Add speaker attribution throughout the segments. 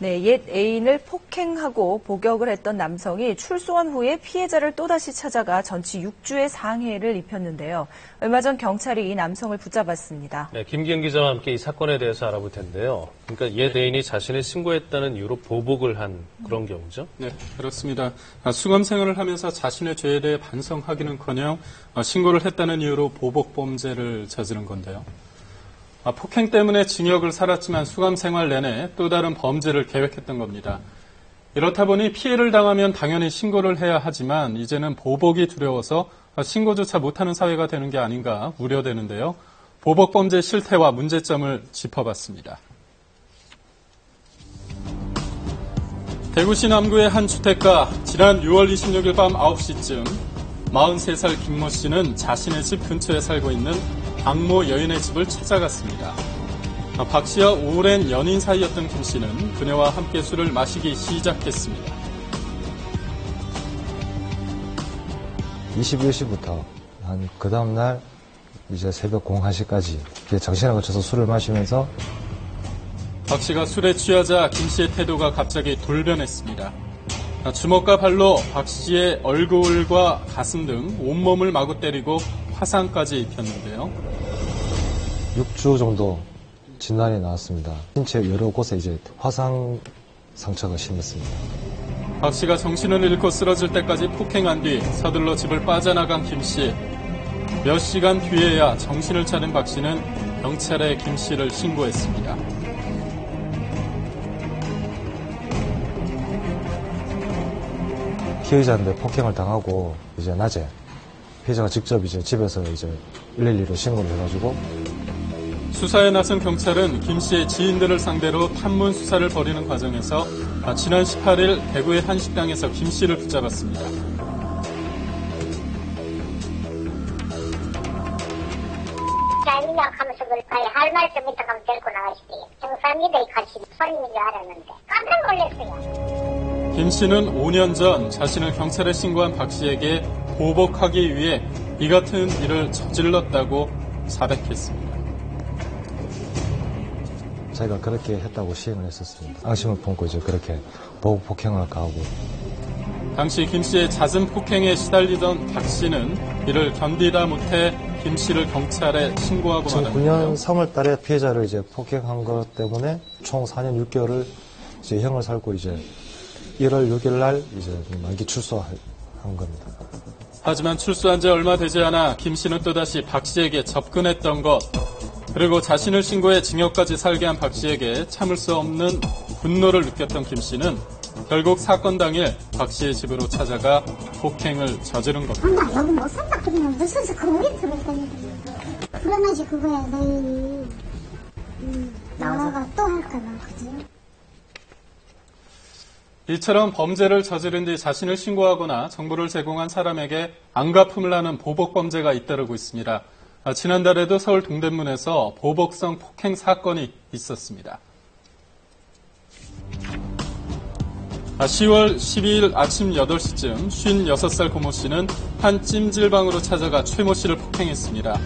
Speaker 1: 네, 옛 애인을 폭행하고 복역을 했던 남성이 출소한 후에 피해자를 또다시 찾아가 전치 6주의 상해를 입혔는데요. 얼마 전 경찰이 이 남성을 붙잡았습니다.
Speaker 2: 네, 김기현 기자와 함께 이 사건에 대해서 알아볼 텐데요. 그러니까 옛 애인이 자신을 신고했다는 이유로 보복을 한 그런 경우죠?
Speaker 3: 네, 그렇습니다. 수감 생활을 하면서 자신의 죄에 대해 반성하기는커녕 신고를 했다는 이유로 보복 범죄를 저지른 건데요. 폭행 때문에 징역을 살았지만 수감 생활 내내 또 다른 범죄를 계획했던 겁니다. 이렇다 보니 피해를 당하면 당연히 신고를 해야 하지만 이제는 보복이 두려워서 신고조차 못하는 사회가 되는 게 아닌가 우려되는데요. 보복 범죄 실태와 문제점을 짚어봤습니다. 대구시 남구의 한 주택가, 지난 6월 26일 밤 9시쯤 43살 김모 씨는 자신의 집 근처에 살고 있는 박모 여인의 집을 찾아갔습니다. 박 씨와 오랜 연인 사이였던 김 씨는 그녀와 함께 술을 마시기 시작했습니다.
Speaker 4: 21시부터 한 그 다음날 이제 새벽 01시까지 정신을 거쳐서 술을 마시면서
Speaker 3: 박 씨가 술에 취하자 김 씨의 태도가 갑자기 돌변했습니다. 주먹과 발로 박 씨의 얼굴과 가슴 등 온몸을 마구 때리고 화상까지 입혔는데요.
Speaker 4: 6주 정도 진단이 나왔습니다. 신체 여러 곳에 이제 화상 상처가 심했습니다.
Speaker 3: 박 씨가 정신을 잃고 쓰러질 때까지 폭행한 뒤 서둘러 집을 빠져나간 김 씨. 몇 시간 뒤에야 정신을 차린 박 씨는 경찰에 김 씨를 신고했습니다.
Speaker 4: 피해자인데 폭행을 당하고 이제 낮에 피해자가 직접 이제 집에서 이제 112로 신고를 해가지고
Speaker 3: 수사에 나선 경찰은 김 씨의 지인들을 상대로 탐문 수사를 벌이는 과정에서 지난 18일 대구의 한 식당에서 김 씨를 붙잡았습니다.
Speaker 5: 자리냐 하면서 그럴까요? 할 말씀 있다 하면 데리고 나가시대요. 경사님들이 같이 손님인 줄 알았는데 깜짝 놀랐어요.
Speaker 3: 김 씨는 5년 전 자신을 경찰에 신고한 박 씨에게 보복하기 위해 이 같은 일을 저질렀다고 자백했습니다.
Speaker 4: 자기가 그렇게 했다고 시인을 했었습니다. 앙심을 품고 이제 그렇게 보복 폭행을 가하고.
Speaker 3: 당시 김 씨의 잦은 폭행에 시달리던 박 씨는 이를 견디다 못해 김 씨를 경찰에 신고하고 말았는데요.
Speaker 4: 2009년 3월 달에 피해자를 이제 폭행한 것 때문에 총 4년 6개월을 이제 형을 살고 이제 1월 6일 날 이제 만기 출소한 겁니다.
Speaker 3: 하지만 출소한 지 얼마 되지 않아 김 씨는 또다시 박 씨에게 접근했던 것, 그리고 자신을 신고해 징역까지 살게 한 박 씨에게 참을 수 없는 분노를 느꼈던 김 씨는 결국 사건 당일 박 씨의 집으로 찾아가 폭행을 저지른 겁니다.
Speaker 5: 엄마 여기 못 산다 그러면 무슨 그 우리 들어가니 그러면서 그거야 너희 나와가 또 할까봐 그지?
Speaker 3: 이처럼 범죄를 저지른 뒤 자신을 신고하거나 정보를 제공한 사람에게 안갚음을 하는 보복범죄가 잇따르고 있습니다. 지난달에도 서울 동대문에서 보복성 폭행 사건이 있었습니다. 10월 12일 아침 8시쯤 56살 고모 씨는 한 찜질방으로 찾아가 최모 씨를 폭행했습니다.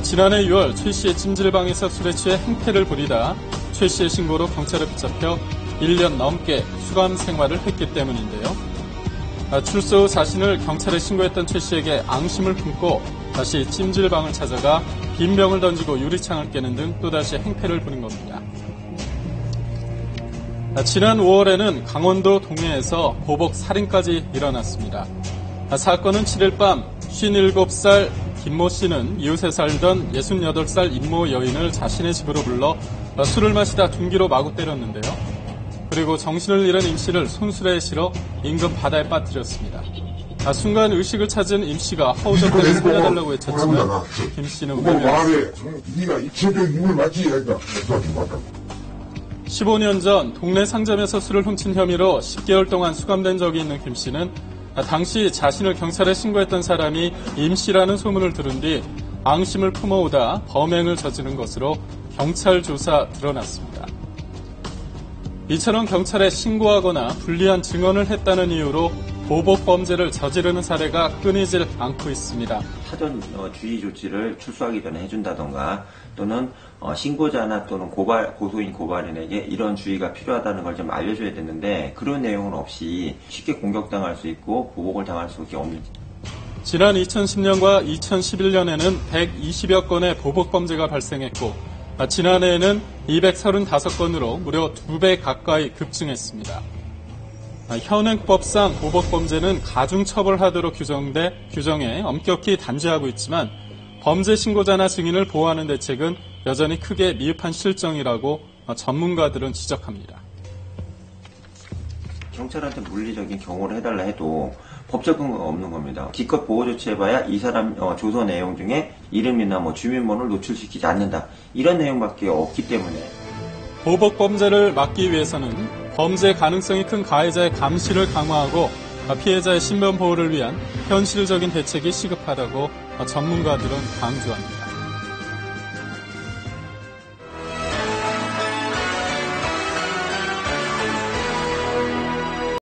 Speaker 3: 지난해 6월 최 씨의 찜질방에서 술에 취해 행패를 부리다 최 씨의 신고로 경찰에 붙잡혀 1년 넘게 수감 생활을 했기 때문인데요. 출소 후 자신을 경찰에 신고했던 최 씨에게 앙심을 품고 다시 찜질방을 찾아가 빈 병을 던지고 유리창을 깨는 등 또다시 행패를 부린 겁니다. 지난 5월에는 강원도 동해에서 보복 살인까지 일어났습니다. 사건은 7일 밤 57살 김모 씨는 이웃에 살던 68살 임모 여인을 자신의 집으로 불러 술을 마시다 둔기로 마구 때렸는데요. 그리고 정신을 잃은 임 씨를 손수레에 실어 인근 바다에 빠뜨렸습니다. 순간 의식을 찾은 임 씨가 허우적대며 살려달라고 외쳤지만 김 씨는 우겨냈습니다. 15년 전 동네 상점에서 술을 훔친 혐의로 10개월 동안 수감된 적이 있는 김 씨는 당시 자신을 경찰에 신고했던 사람이 임 씨라는 소문을 들은 뒤 앙심을 품어오다 범행을 저지른 것으로 경찰 조사 드러났습니다. 이처럼 경찰에 신고하거나 불리한 증언을 했다는 이유로 보복 범죄를 저지르는 사례가 끊이질 않고 있습니다.
Speaker 6: 사전 주의 조치를 출소하기 전에 해준다던가 또는 신고자나 또는 고소인 고발인에게 이런 주의가 필요하다는 걸 좀 알려줘야 되는데 그런 내용은 없이 쉽게 공격당할 수 있고 보복을 당할 수밖에 없는.
Speaker 3: 지난 2010년과 2011년에는 120여 건의 보복 범죄가 발생했고 지난해에는 235건으로 무려 2배 가까이 급증했습니다. 현행법상 보복범죄는 가중처벌하도록 규정해 엄격히 단죄하고 있지만 범죄 신고자나 증인을 보호하는 대책은 여전히 크게 미흡한 실정이라고 전문가들은 지적합니다.
Speaker 6: 경찰한테 물리적인 경호를 해달라 해도 법적 근거가 없는 겁니다. 기껏 보호 조치해봐야 이 사람 조서 내용 중에 이름이나 주민번호를 노출시키지 않는다. 이런 내용밖에 없기 때문에
Speaker 3: 보복 범죄를 막기 위해서는 범죄 가능성이 큰 가해자의 감시를 강화하고 피해자의 신변 보호를 위한 현실적인 대책이 시급하다고 전문가들은 강조합니다.